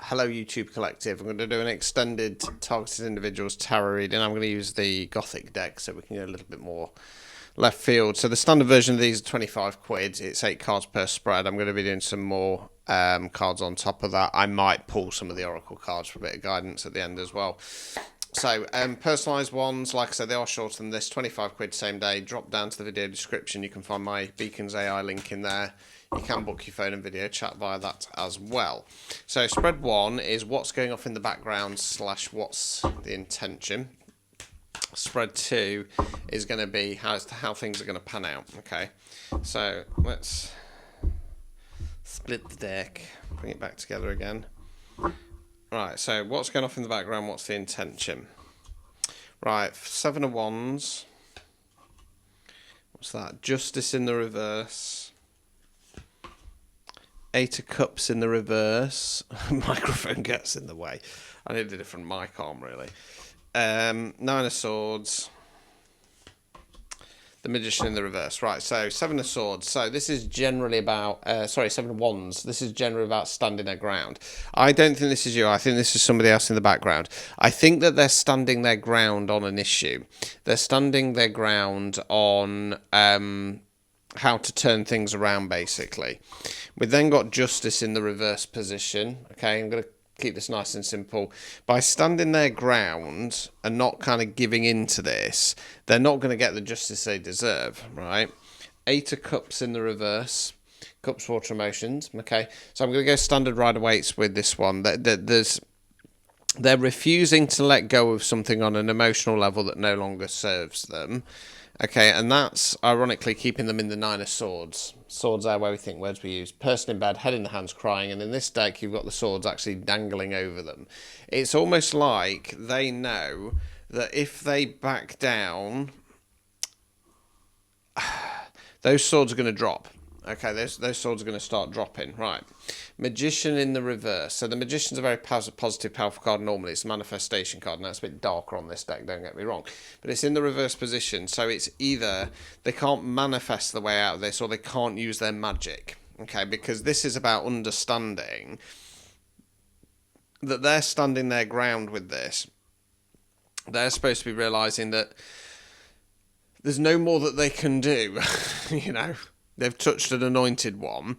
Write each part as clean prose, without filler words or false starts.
Hello YouTube Collective. I'm going to do an extended targeted individuals tarot reading. I'm going to use the Gothic deck so we can get a little bit more left field. So the standard version of these are 25 quid. It's 8 cards per spread. I'm going to be doing some more cards on top of that. I might pull some of the Oracle cards for a bit of guidance at the end as well. So personalised ones, like I said, they are shorter than this. 25 quid same day. Drop down to the video description. You can find my Beacons AI link in there. You can book your phone and video chat via that as well. So spread 1 is what's going off in the background / what's the intention. Spread 2 is going to be how things are going to pan out. Okay, so let's split the deck, bring it back together again. Right, so what's going off in the background, what's the intention? Right, 7 of Wands. What's that? Justice in the reverse. 8 of Cups in the reverse. Microphone gets in the way. I need a different mic arm, really. 9 of Swords. The Magician in the reverse. Right, so 7 of Swords. So this is generally about... 7 of Wands. This is generally about standing their ground. I don't think this is you. I think this is somebody else in the background. I think that they're standing their ground on an issue. They're standing their ground on... how to turn things around, basically. We've then got Justice in the reverse position. Okay, I'm going to keep this nice and simple. By standing their ground and not kind of giving in to this, they're not going to get the justice they deserve, right? 8 of Cups in the reverse. Cups, water, emotions. Okay, so I'm going to go standard Rider-Waite's with this one. They're refusing to let go of something on an emotional level that no longer serves them. Okay, and that's ironically keeping them in the 9 of Swords. Swords are where we think, words we use. Person in bed, head in the hands, crying, and in this deck you've got the swords actually dangling over them. It's almost like they know that if they back down, those swords are going to drop. Okay, those swords are going to start dropping. Right. Magician in the reverse. So the Magician's a very positive, powerful card normally. It's a manifestation card. Now it's a bit darker on this deck, don't get me wrong. But it's in the reverse position. So it's either they can't manifest the way out of this or they can't use their magic. Okay, because this is about understanding that they're standing their ground with this. They're supposed to be realising that there's no more that they can do, you know. They've touched an anointed one,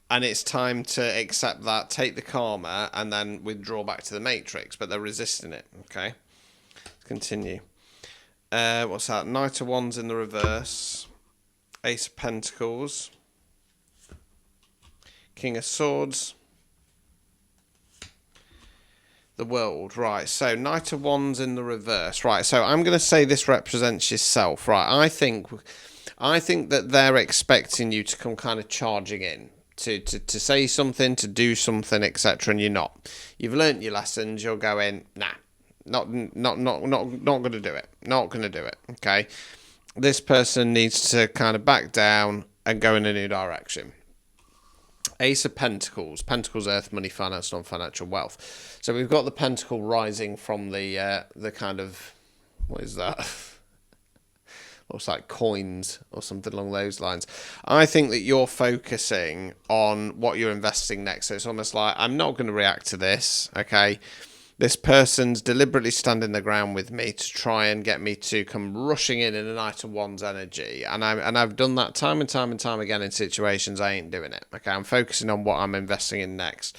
and it's time to accept that, take the karma, and then withdraw back to the matrix, but they're resisting it, okay? Let's continue. What's that? Knight of Wands in the reverse. Ace of Pentacles. King of Swords. The World, right, so Knight of Wands in the reverse, right, so I'm going to say this represents yourself, right, I think that they're expecting you to come kind of charging in, to say something, to do something, etc., and you're not. You've learnt your lessons, you're going, nah, not going to do it, not going to do it, okay? This person needs to kind of back down and go in a new direction. Ace of Pentacles. Pentacles, earth, money, finance, non-financial wealth. So we've got the pentacle rising from the kind of, what is that? Looks like coins or something along those lines. I think that you're focusing on what you're investing next. So it's almost like, I'm not going to react to this, okay? This person's deliberately standing their ground with me to try and get me to come rushing in a Knight of Wands energy. And I've done that time and time and time again in situations. I ain't doing it, okay? I'm focusing on what I'm investing in next.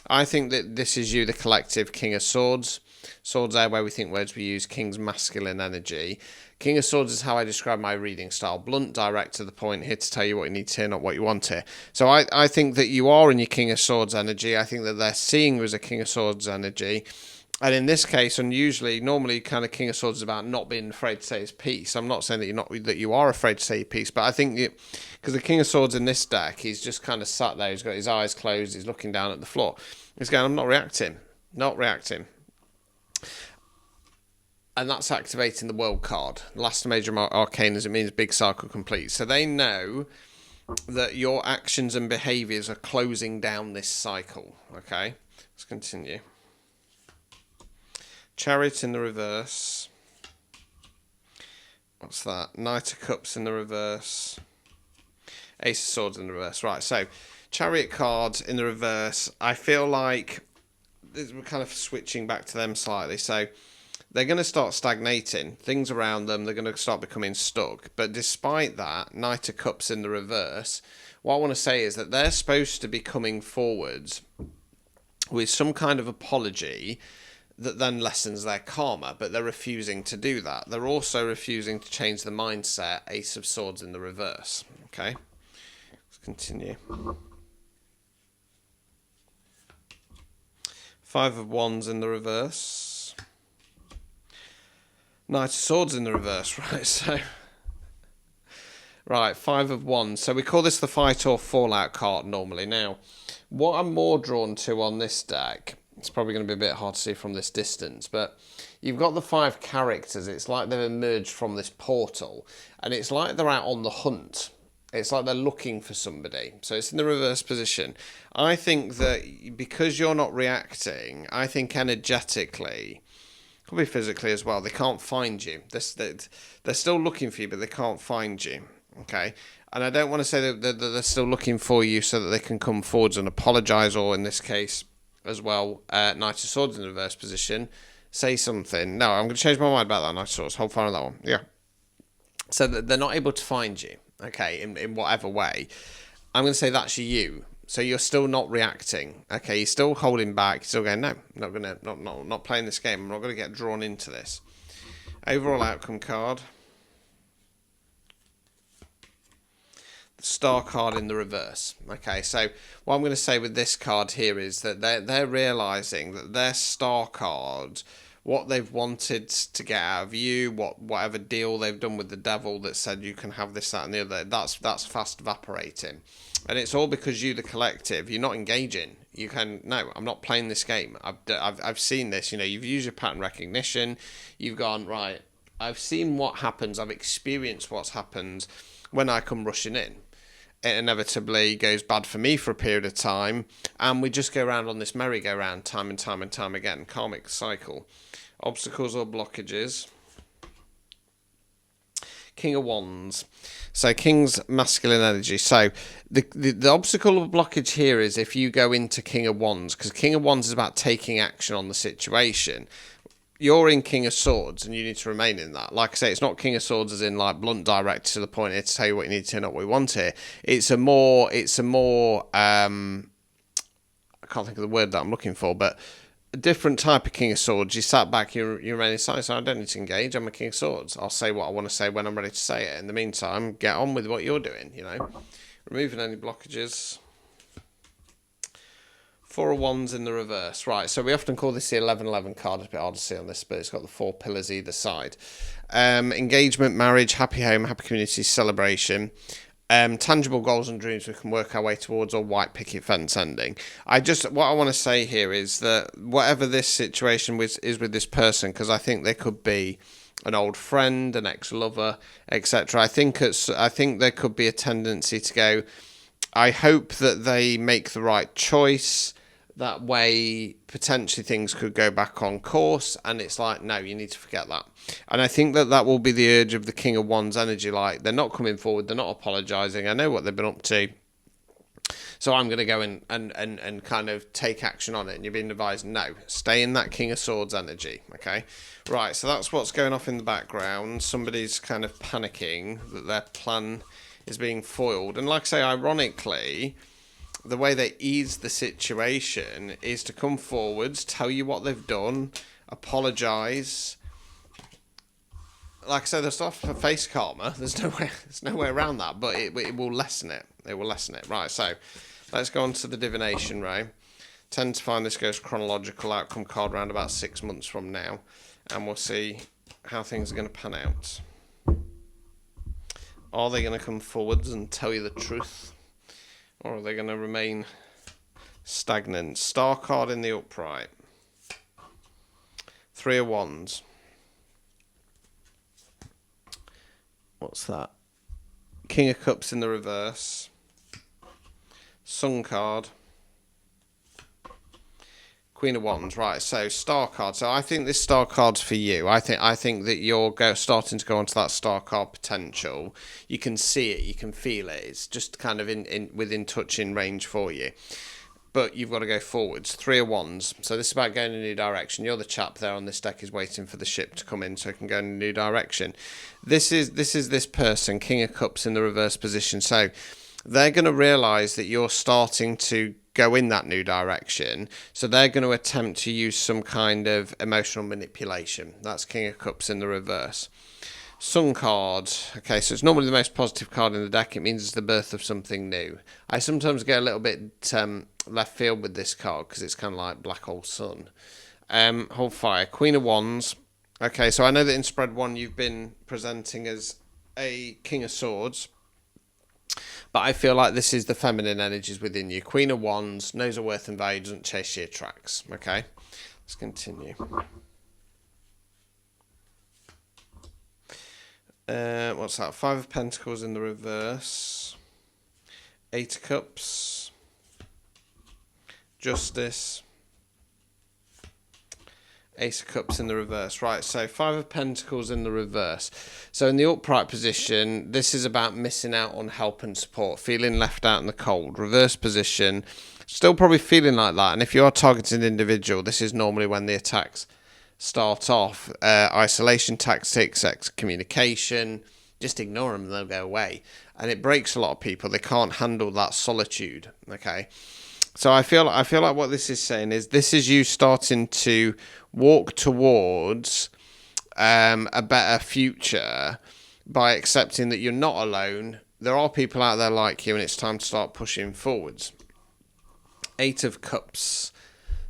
I think that this is you, the collective King of Swords. Swords are where we think, words we use. King's masculine energy. King of Swords is how I describe my reading style. Blunt, direct, to the point, here to tell you what you need to hear, not what you want to hear. So I think that you are in your King of Swords energy. I think that they're seeing you as a King of Swords energy. And in this case, normally kind of King of Swords is about not being afraid to say his piece. I'm not saying that you are afraid to say your piece, but I think because the King of Swords in this deck, he's just kind of sat there. He's got his eyes closed. He's looking down at the floor. He's going, I'm not reacting. Not reacting. And that's activating the World card. Last major arcane, as it means big cycle complete. So they know that your actions and behaviours are closing down this cycle. Okay, let's continue. Chariot in the reverse. What's that? Knight of Cups in the reverse. Ace of Swords in the reverse. Right, so Chariot card in the reverse. I feel like we're kind of switching back to them slightly. So they're going to start stagnating. Things around them, they're going to start becoming stuck. But despite that, Knight of Cups in the reverse, what I want to say is that they're supposed to be coming forwards with some kind of apology that then lessens their karma, but they're refusing to do that. They're also refusing to change the mindset. Ace of Swords in the reverse. Okay, let's continue. Five of Wands in the reverse. Knight of Swords in the reverse, right? So, right, Five of Wands. So we call this the fight or fallout card normally. Now, what I'm more drawn to on this deck, it's probably going to be a bit hard to see from this distance, but you've got the 5 characters. It's like they've emerged from this portal, and it's like they're out on the hunt. It's like they're looking for somebody. So it's in the reverse position. I think that because you're not reacting, I think energetically, could be physically as well, they can't find you. They're still looking for you, but they can't find you. Okay? And I don't want to say that they're still looking for you so that they can come forwards and apologise, or in this case as well, Knight of Swords in the reverse position, say something. No, I'm going to change my mind about that Knight of Swords. Hold fire on that one. Yeah. So that they're not able to find you. Okay, in whatever way, I'm going to say that's you. So you're still not reacting. Okay, you're still holding back. You're still going, no, not playing this game. I'm not going to get drawn into this. Overall outcome card. The Star card in the reverse. Okay, so what I'm going to say with this card here is that they're realising that their Star card, what they've wanted to get out of you, whatever deal they've done with the devil that said you can have this, that, and the other, that's fast evaporating, and it's all because you, the collective, you're not engaging. You can no, I'm not playing this game. I've seen this. You know, you've used your pattern recognition. You've gone right. I've seen what happens. I've experienced what's happened when I come rushing in. It inevitably goes bad for me for a period of time, and we just go around on this merry-go-round time and time and time again. Karmic cycle. Obstacles or blockages. King of Wands. So King's masculine energy. So the obstacle or blockage here is if you go into King of Wands, because King of Wands is about taking action on the situation. You're in King of Swords, and you need to remain in that. Like I say, it's not King of Swords as in like blunt, direct to the point here to tell you what you need to, not what we want here. It's a more I can't think of the word that I'm looking for, but a different type of King of Swords. You sat back, you remain silent. So I don't need to engage. I'm a King of Swords. I'll say what I want to say when I'm ready to say it. In the meantime, get on with what you're doing. You know, removing any blockages. 4 of Wands in the reverse. Right, so we often call this the 11-11 card. It's a bit hard to see on this, but it's got the 4 pillars either side. Engagement, marriage, happy home, happy community, celebration. Tangible goals and dreams we can work our way towards, or white picket fence ending. What I want to say here is that whatever this situation is with this person, because I think there could be an old friend, an ex-lover, etc. I think there could be a tendency to go, I hope that they make the right choice. That way, potentially things could go back on course, and it's like, no, you need to forget that. And I think that will be the urge of the King of Wands energy. Like, they're not coming forward, they're not apologising. I know what they've been up to, so I'm going to go and kind of take action on it. And you're being advised, no, stay in that King of Swords energy. Okay, right. So that's what's going off in the background. Somebody's kind of panicking that their plan is being foiled, and like I say, ironically, the way they ease the situation is to come forwards, tell you what they've done, apologise. Like I said, there's stuff for face karma. There's no way around that, but it will lessen it. It will lessen it. Right, so let's go on to the divination, Ray. Tend to find this goes chronological outcome card around about 6 months from now, and we'll see how things are going to pan out. Are they going to come forwards and tell you the truth? Or are they going to remain stagnant? Star card in the upright. 3 of Wands. What's that? King of Cups in the reverse. Sun card. Queen of Wands, right? So star card. So I think this star card's for you. I think that you're starting to go onto that star card potential. You can see it, you can feel it. It's just kind of within touching range for you. but you've got to go forwards. 3 of Wands. So this is about going in a new direction. You're the chap there on this deck is waiting for the ship to come in so it can go in a new direction. This is this person, King of Cups in the reverse position. So they're going to realise that you're starting to go in that new direction. So they're going to attempt to use some kind of emotional manipulation. That's King of Cups in the reverse. Sun card. Okay, so it's normally the most positive card in the deck. It means it's the birth of something new. I sometimes get a little bit left field with this card because it's kind of like black hole sun. Hold fire. Queen of Wands. Okay, so I know that in spread 1 you've been presenting as a King of Swords, but I feel like this is the feminine energies within you. Queen of Wands, knows her worth and value, doesn't chase your tracks. Okay, let's continue. What's that? 5 of Pentacles in the reverse. 8 of Cups. Justice. Ace of Cups in the reverse. Right, so 5 of Pentacles in the reverse. So in the upright position, this is about missing out on help and support, feeling left out in the cold. Reverse position, still probably feeling like that. And if you are targeting an individual, this is normally when the attacks start off. Isolation tactics, excommunication, just ignore them and they'll go away. And it breaks a lot of people. They can't handle that solitude, okay? So I feel like what this is saying is this is you starting to walk towards a better future by accepting that you're not alone. There are people out there like you and it's time to start pushing forwards. 8 of Cups.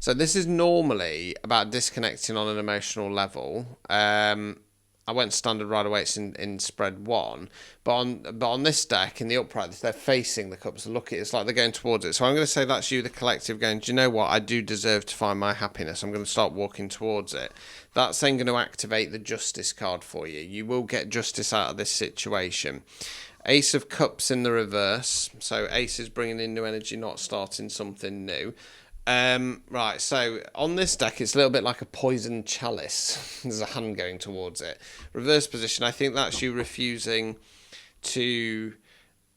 So this is normally about disconnecting on an emotional level. I went standard right away. It's in spread 1, but on this deck in the upright, they're facing the cups. Look, it's like they're going towards it. So I'm going to say that's you, the collective, going, do you know what? I do deserve to find my happiness. I'm going to start walking towards it. That's then going to activate the Justice card for you. You will get justice out of this situation. Ace of Cups in the reverse. So Ace is bringing in new energy, not starting something new. Right, so on this deck, it's a little bit like a poisoned chalice. There's a hand going towards it. Reverse position, I think that's you refusing to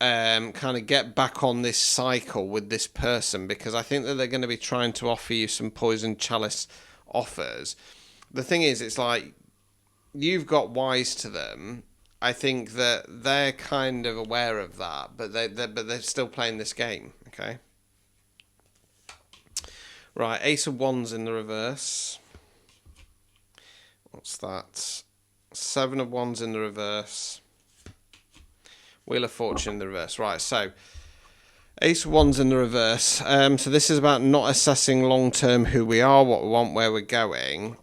kind of get back on this cycle with this person because I think that they're going to be trying to offer you some poisoned chalice offers. The thing is, it's like you've got wise to them. I think that they're kind of aware of that, but they're still playing this game, okay? Right, Ace of Wands in the reverse. What's that? 7 of Wands in the reverse. Wheel of Fortune in the reverse. Right, so Ace of Wands in the reverse. So this is about not assessing long-term who we are, what we want, where we're going.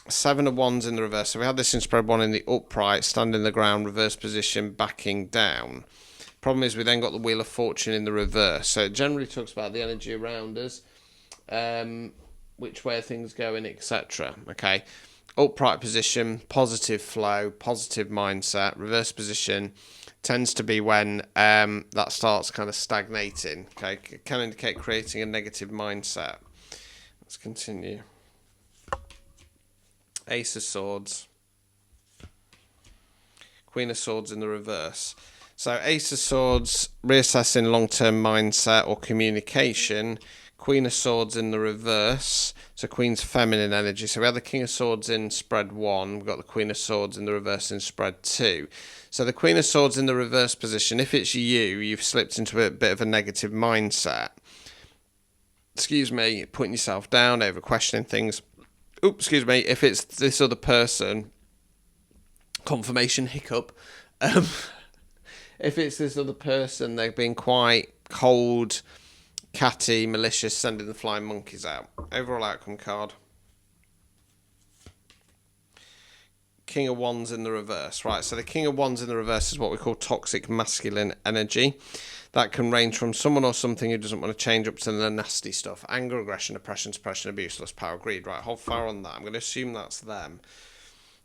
7 of Wands in the reverse. So we had this in spread 1 in the upright, standing the ground, reverse position, backing down. Problem is we then got the Wheel of Fortune in the reverse. So it generally talks about the energy around us. Which way are things going, etc. Okay, upright position, positive flow, positive mindset. Reverse position tends to be when that starts kind of stagnating. Okay, it can indicate creating a negative mindset. Let's continue. Ace of Swords, Queen of Swords in the reverse. So Ace of Swords, reassessing long-term mindset or communication. Queen of Swords in the reverse, so Queen's feminine energy. So we had the King of Swords in spread 1, we've got the Queen of Swords in the reverse in spread 2. So the Queen of Swords in the reverse position, if it's you, you've slipped into a bit of a negative mindset. Excuse me, putting yourself down, over questioning things. Oops, excuse me, if it's this other person, confirmation hiccup. If it's this other person, they've been quite cold, catty, malicious, sending the flying monkeys out. Overall outcome card. King of Wands in the reverse. Right, so the King of Wands in the reverse is what we call toxic masculine energy. That can range from someone or something who doesn't want to change up to the nasty stuff. Anger, aggression, oppression, suppression, abuse, lust, power, greed. Right, hold fire on that. I'm going to assume that's them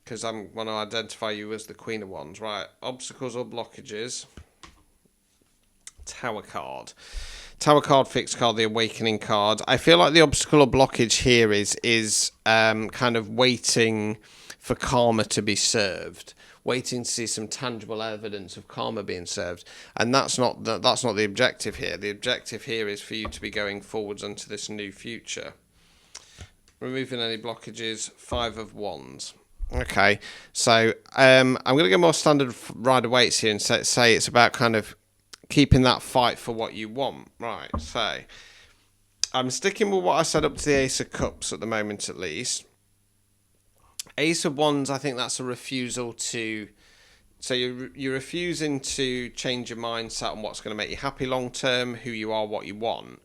because I want to identify you as the Queen of Wands. Right, obstacles or blockages. Tower card. Tower card, fixed card, the awakening card. I feel like the obstacle or blockage here is kind of waiting for karma to be served. waiting to see some tangible evidence of karma being served. And that's not the objective here. The objective here is for you to be going forwards onto this new future. Removing any blockages, 5 of Wands. Okay, so I'm going to go more standard rider weights here and say it's about kind of keeping that fight for what you want. Right, so I'm sticking with what I said up to the Ace of Cups at the moment, at least. Ace of Wands, I think that's a refusal to... So you're refusing to change your mindset on what's going to make you happy long term, who you are, what you want.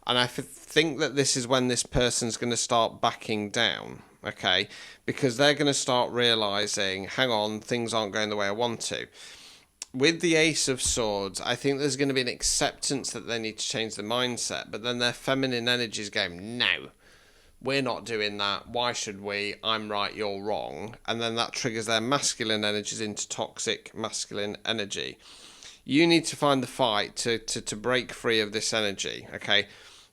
And I think that this is when this person's going to start backing down, okay? Because they're going to start realising, hang on, things aren't going the way I want to. With the Ace of Swords, I think there's going to be an acceptance that they need to change their mindset, but then their feminine energy is going, no, we're not doing that. Why should we? I'm right, you're wrong. And then that triggers their masculine energies into toxic masculine energy. You need to find the fight to break free of this energy, okay?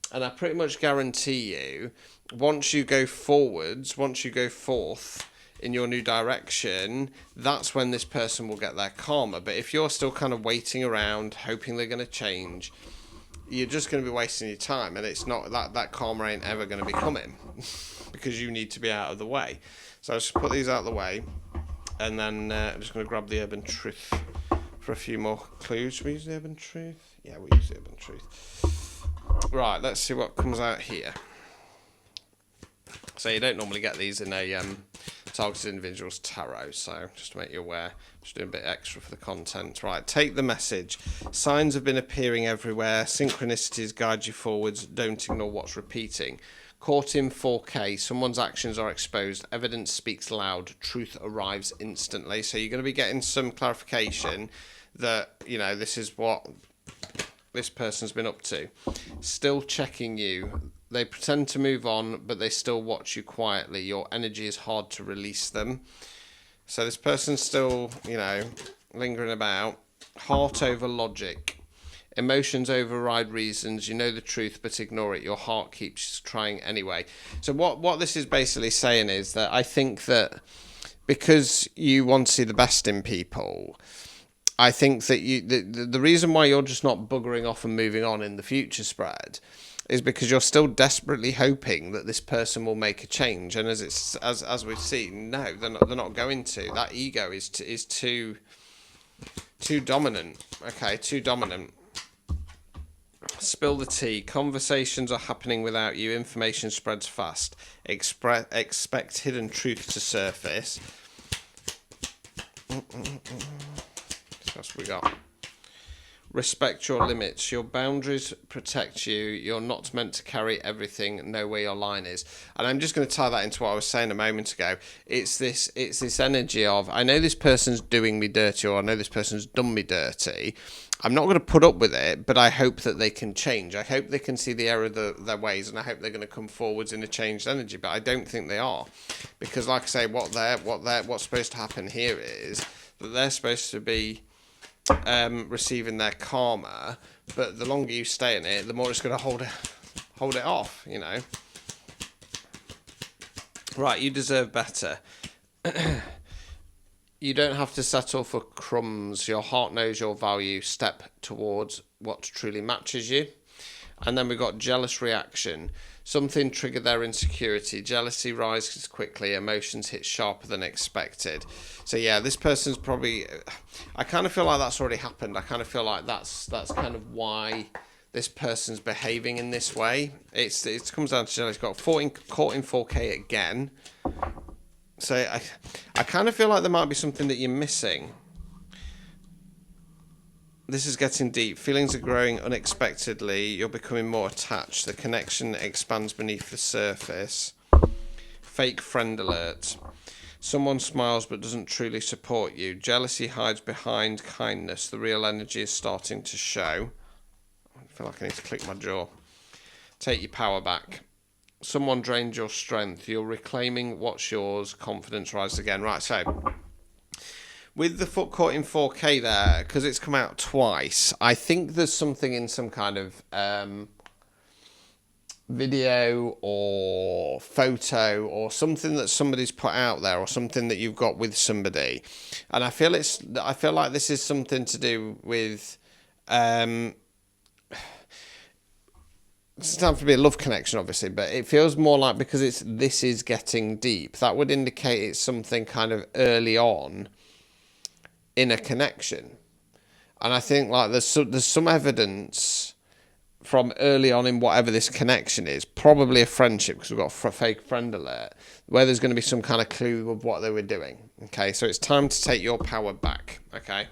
And I pretty much guarantee you, once you go forwards, once you go forth in your new direction, that's when this person will get their karma. But if you're still kind of waiting around, hoping they're going to change, you're just going to be wasting your time. And it's not that karma ain't ever going to be coming because you need to be out of the way. So I'll just put these out of the way. And then I'm just going to grab the Urban Truth for a few more clues. Should we use the Urban Truth? Yeah, we'll use the Urban Truth. Right, let's see what comes out here. So you don't normally get these in a targeted individuals tarot, so just to make you aware, just doing a bit extra for the content. Right, take the message. Signs have been appearing everywhere. Synchronicities guide you forwards. Don't ignore what's repeating. Caught in 4K. Someone's actions are exposed. Evidence speaks loud. Truth arrives instantly. So you're going to be getting some clarification that, you know, this is what this person's been up to. Still checking you. They pretend to move on, but they still watch you quietly. Your energy is hard to release them. So this person's still, you know, lingering about. Heart over logic. Emotions override reasons. You know the truth, but ignore it. Your heart keeps trying anyway. So what this is basically saying is that I think that because you want to see the best in people, I think that the reason why you're just not buggering off and moving on in the future spread is because you're still desperately hoping that this person will make a change. And as we've seen, no, they're not going to. That ego is too dominant. Okay, too dominant. Spill the tea. Conversations are happening without you. Information spreads fast. Expect hidden truth to surface. What we got? Respect your limits. Your boundaries protect you. You're not meant to carry everything. Know where your line is. And I'm just going to tie that into what I was saying a moment ago. It's this energy of, I know this person's doing me dirty, or I know this person's done me dirty. I'm not going to put up with it, but I hope that they can change. I hope they can see the error of their ways, and I hope they're going to come forwards in a changed energy. But I don't think they are, because, like I say, what's supposed to happen here is that they're supposed to be receiving their karma, but the longer you stay in it, the more it's going to hold it off, you know. Right, you deserve better. You don't have to settle for crumbs. Your heart knows your value. Step towards what truly matches you. And then we've got jealous reaction. Something triggered their insecurity. Jealousy rises quickly. Emotions hit sharper than expected. So yeah, this person's probably... I kind of feel like that's already happened. I kind of feel like that's kind of why this person's behaving in this way. It comes down to jealousy. Got caught in 4K again. So I kind of feel like there might be something that you're missing. This is getting deep. Feelings are growing unexpectedly. You're becoming more attached. The connection expands beneath the surface. Fake friend alert. Someone smiles but doesn't truly support you. Jealousy hides behind kindness. The real energy is starting to show. I feel like I need to click my jaw. Take your power back. Someone drained your strength. You're reclaiming what's yours. Confidence rises again. Right, so with the foot caught in 4K there, because it's come out twice, I think there's something in some kind of video or or photo or something that somebody's put out there, or something that you've got with somebody. And I feel like this is something to do with it's time to be a love connection, obviously, but it feels more like, because this is getting deep, that would indicate it's something kind of early on in a connection. And I think like there's some evidence from early on in whatever this connection is, probably a friendship, because we've got a fake friend alert, where there's going to be some kind of clue of what they were doing. Okay, so it's time to take your power back. Okay,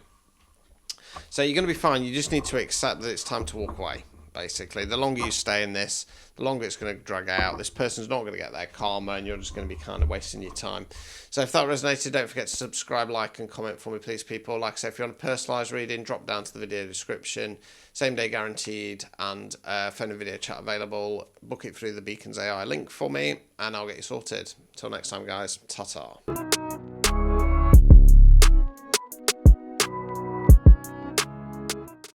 so you're going to be fine. You just need to accept that it's time to walk away. Basically, the longer you stay in this, the longer it's going to drag out. This person's not going to get their karma, and you're just going to be kind of wasting your time. So if that resonated, don't forget to subscribe, like, and comment for me, please, people. Like I say, if you want a personalised reading, drop down to the video description. Same day guaranteed, and phone and video chat available. Book it through the Beacons AI link for me, and I'll get you sorted. Till next time, guys. Ta-ta.